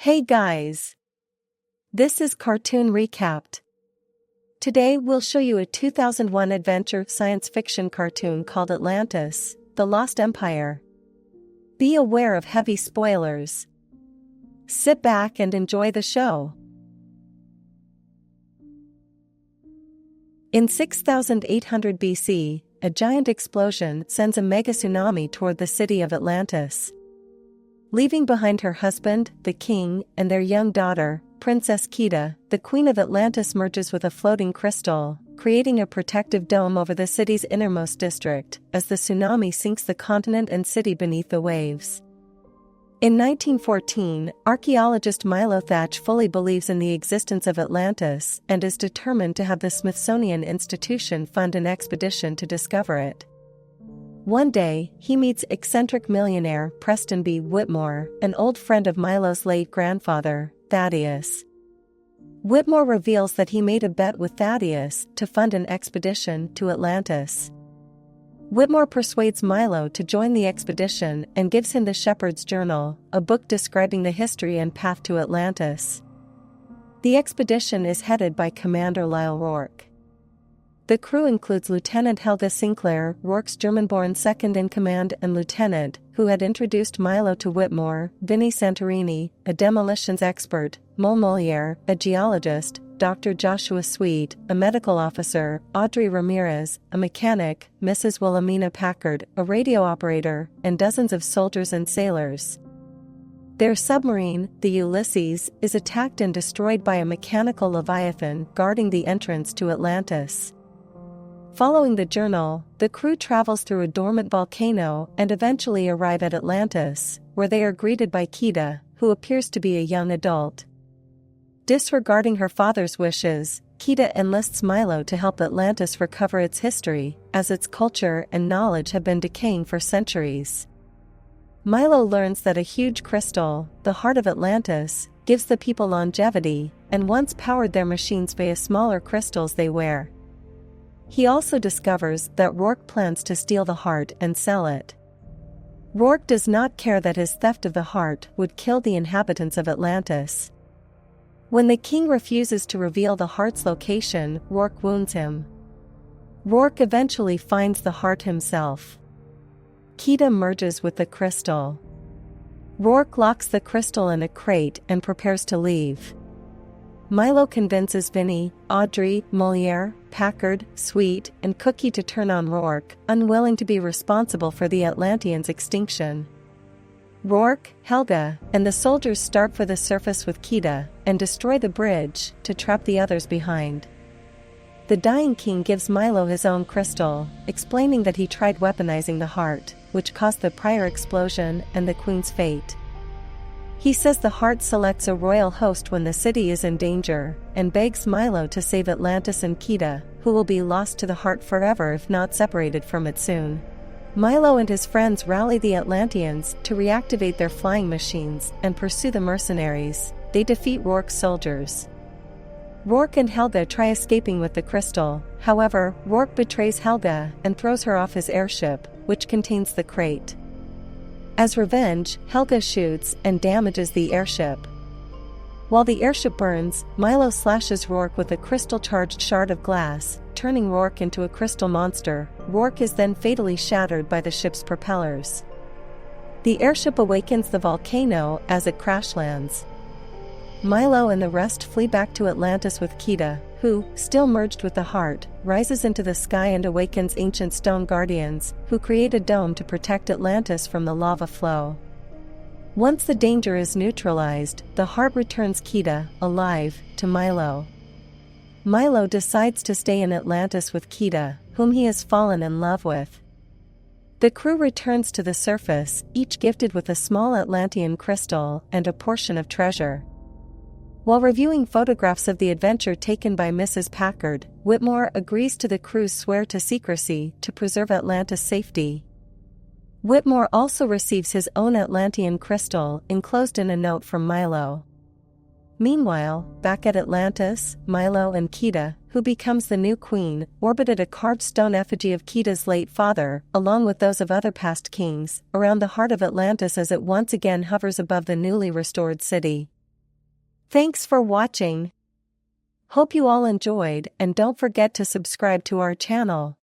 Hey guys! This is Cartoon Recapped. Today we'll show you a 2001 adventure science fiction cartoon called Atlantis, The Lost Empire. Be aware of heavy spoilers. Sit back and enjoy the show. In 6800 BC, a giant explosion sends a mega tsunami toward the city of Atlantis. Leaving behind her husband, the king, and their young daughter, Princess Kida, the Queen of Atlantis merges with a floating crystal, creating a protective dome over the city's innermost district, as the tsunami sinks the continent and city beneath the waves. In 1914, archaeologist Milo Thatch fully believes in the existence of Atlantis and is determined to have the Smithsonian Institution fund an expedition to discover it. One day, he meets eccentric millionaire Preston B. Whitmore, an old friend of Milo's late grandfather, Thaddeus. Whitmore reveals that he made a bet with Thaddeus to fund an expedition to Atlantis. Whitmore persuades Milo to join the expedition and gives him the Shepherd's Journal, a book describing the history and path to Atlantis. The expedition is headed by Commander Lyle Rourke. The crew includes Lieutenant Helga Sinclair, Rourke's German-born second-in-command and lieutenant, who had introduced Milo to Whitmore, Vinnie Santorini, a demolitions expert, Mole Moliere, a geologist, Dr. Joshua Sweet, a medical officer, Audrey Ramirez, a mechanic, Mrs. Wilhelmina Packard, a radio operator, and dozens of soldiers and sailors. Their submarine, the Ulysses, is attacked and destroyed by a mechanical leviathan guarding the entrance to Atlantis. Following the journal, the crew travels through a dormant volcano and eventually arrive at Atlantis, where they are greeted by Kida, who appears to be a young adult. Disregarding her father's wishes, Kida enlists Milo to help Atlantis recover its history, as its culture and knowledge have been decaying for centuries. Milo learns that a huge crystal, the heart of Atlantis, gives the people longevity, and once powered their machines via smaller crystals they wear. He also discovers that Rourke plans to steal the heart and sell it. Rourke does not care that his theft of the heart would kill the inhabitants of Atlantis. When the king refuses to reveal the heart's location, Rourke wounds him. Rourke eventually finds the heart himself. Kida merges with the crystal. Rourke locks the crystal in a crate and prepares to leave. Milo convinces Vinnie, Audrey, Moliere, Packard, Sweet, and Cookie to turn on Rourke, unwilling to be responsible for the Atlanteans' extinction. Rourke, Helga, and the soldiers start for the surface with Kida, and destroy the bridge, to trap the others behind. The dying king gives Milo his own crystal, explaining that he tried weaponizing the heart, which caused the prior explosion and the queen's fate. He says the heart selects a royal host when the city is in danger, and begs Milo to save Atlantis and Kida, who will be lost to the heart forever if not separated from it soon. Milo and his friends rally the Atlanteans to reactivate their flying machines and pursue the mercenaries. They defeat Rourke's soldiers. Rourke and Helga try escaping with the crystal, however, Rourke betrays Helga and throws her off his airship, which contains the crate. As revenge, Helga shoots and damages the airship. While the airship burns, Milo slashes Rourke with a crystal-charged shard of glass, turning Rourke into a crystal monster. Rourke is then fatally shattered by the ship's propellers. The airship awakens the volcano as it crash lands. Milo and the rest flee back to Atlantis with Kida, who, still merged with the heart, rises into the sky and awakens ancient stone guardians, who create a dome to protect Atlantis from the lava flow. Once the danger is neutralized, the heart returns Kida, alive, to Milo. Milo decides to stay in Atlantis with Kida, whom he has fallen in love with. The crew returns to the surface, each gifted with a small Atlantean crystal and a portion of treasure. While reviewing photographs of the adventure taken by Mrs. Packard, Whitmore agrees to the crew's swear to secrecy to preserve Atlantis' safety. Whitmore also receives his own Atlantean crystal enclosed in a note from Milo. Meanwhile, back at Atlantis, Milo and Kida, who becomes the new queen, orbited a carved stone effigy of Kida's late father, along with those of other past kings, around the heart of Atlantis as it once again hovers above the newly restored city. Thanks for watching. Hope you all enjoyed, and don't forget to subscribe to our channel.